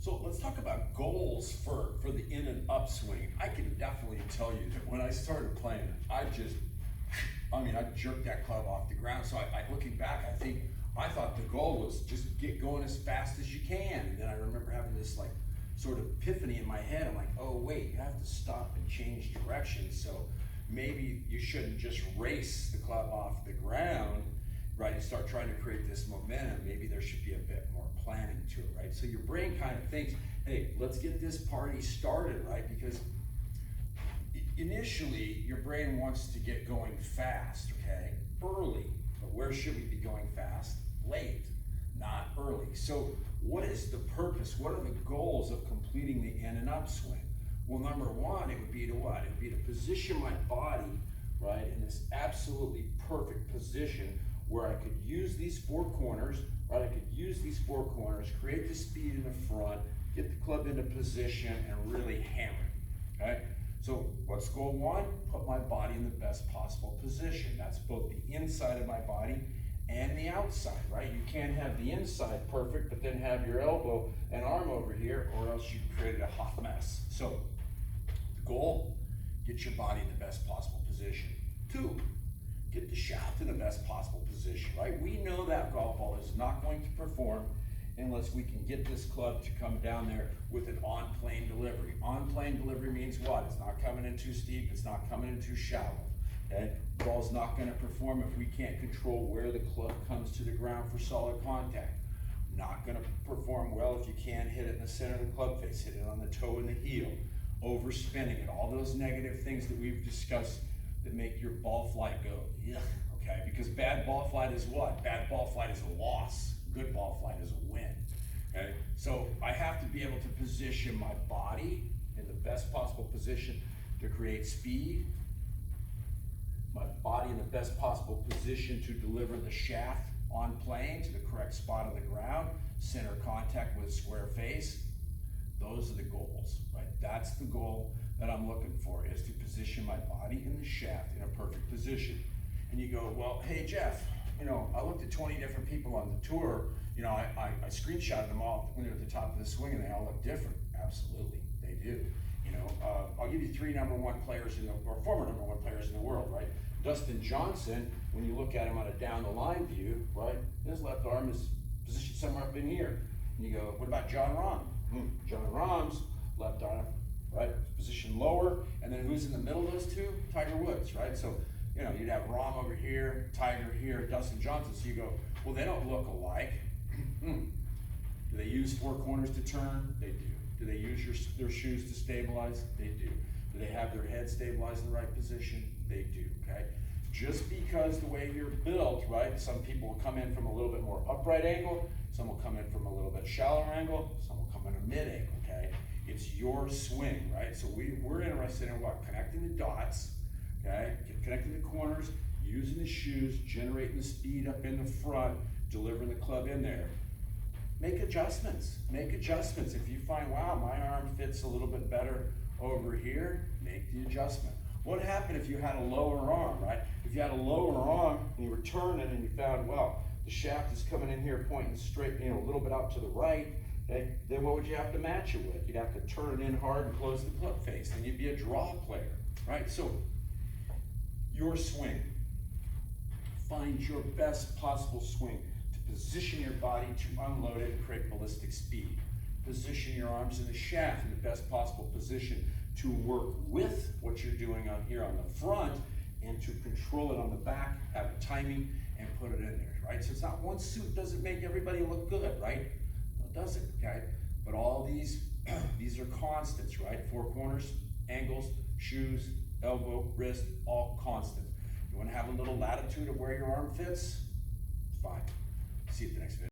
So let's talk about goals for the in and upswing. I can definitely tell you that when I started playing, I jerked that club off the ground. So looking back, I thought the goal was just get going as fast as you can. And then I remember having this like sort of epiphany in my head. I'm like, oh wait, you have to stop and change direction. So maybe you shouldn't just race the club off the ground, right, and start trying to create this momentum. Maybe there should be a bit more planning to it, right? So your brain kind of thinks, hey, let's get this party started, right? Because initially, your brain wants to get going fast, okay? Early, but where should we be going fast? Late, not early. So what is the purpose? What are the goals of completing the in and upswing? Well, number one, it would be to what? It would be to position my body, right, in this absolutely perfect position where I could use these four corners, right? I could use these four corners, create the speed in the front, get the club into position, and really hammer it, okay? So what's goal one? Put my body in the best possible position. That's both the inside of my body and the outside, right? You can't have the inside perfect, but then have your elbow and arm over here, or else you've created a hot mess. So the goal, get your body in the best possible position. Two, get the shaft in the best possible position, right? We know that golf ball is not going to perform unless we can get this club to come down there with an on-plane delivery. On-plane delivery means what? It's not coming in too steep, it's not coming in too shallow, okay? The ball's not gonna perform if we can't control where the club comes to the ground for solid contact. Not gonna perform well if you can't hit it in the center of the club face, hit it on the toe and the heel, overspinning it, all those negative things that we've discussed that make your ball flight go, yeah, okay? Because bad ball flight is what? Bad ball flight is a loss. Good ball flight is a win, okay? So I have to be able to position my body in the best possible position to create speed, my body in the best possible position to deliver the shaft on plane to the correct spot on the ground, center contact with square face. Those are the goals, right? That's the goal that I'm looking for, is to position my body in the shaft in a perfect position. And you go, well, hey Jeff, you know, I looked at 20 different people on the tour, you know, I screenshotted them all when they're at the top of the swing and they all look different. Absolutely, they do. You know, I'll give you three number one players or former number one players in the world, right? Dustin Johnson, when you look at him on a down the line view, right, his left arm is positioned somewhere up in here. And you go, what about John Rahm? John Rahm's left arm, right, positioned lower, and then who's in the middle of those two? Tiger Woods, right? So, you know, you'd have Rahm over here, Tiger here, Dustin Johnson. So you go, well, they don't look alike. Do they use four corners to turn? They do. Do they use their shoes to stabilize? They do. Do they have their head stabilized in the right position? They do, okay? Just because the way you're built, right, some people will come in from a little bit more upright angle, some will come in from a little bit shallower angle, some will come in a mid angle, okay? It's your swing, right? So we're interested in what? Connecting the dots, okay? Connecting the corners, using the shoes, generating the speed up in the front, delivering the club in there. Make adjustments, make adjustments. If you find, wow, my arm fits a little bit better over here, make the adjustment. What happened if you had a lower arm, right? If you had a lower arm and you were turning and you found, well, the shaft is coming in here pointing straight, you know, a little bit out to the right, okay? Then what would you have to match it with? You'd have to turn it in hard and close the club face, and you'd be a draw player, right? So your swing, find your best possible swing to position your body to unload it and create ballistic speed. Position your arms in the shaft in the best possible position to work with what you're doing on here on the front and to control it on the back, have the timing, and put it in there, right? So it's not one suit doesn't make everybody look good, right? No, it doesn't, okay? But all these are constants, right? Four corners, angles, shoes, elbow, wrist, all constants. You want to have a little latitude of where your arm fits? It's fine. See you at the next video.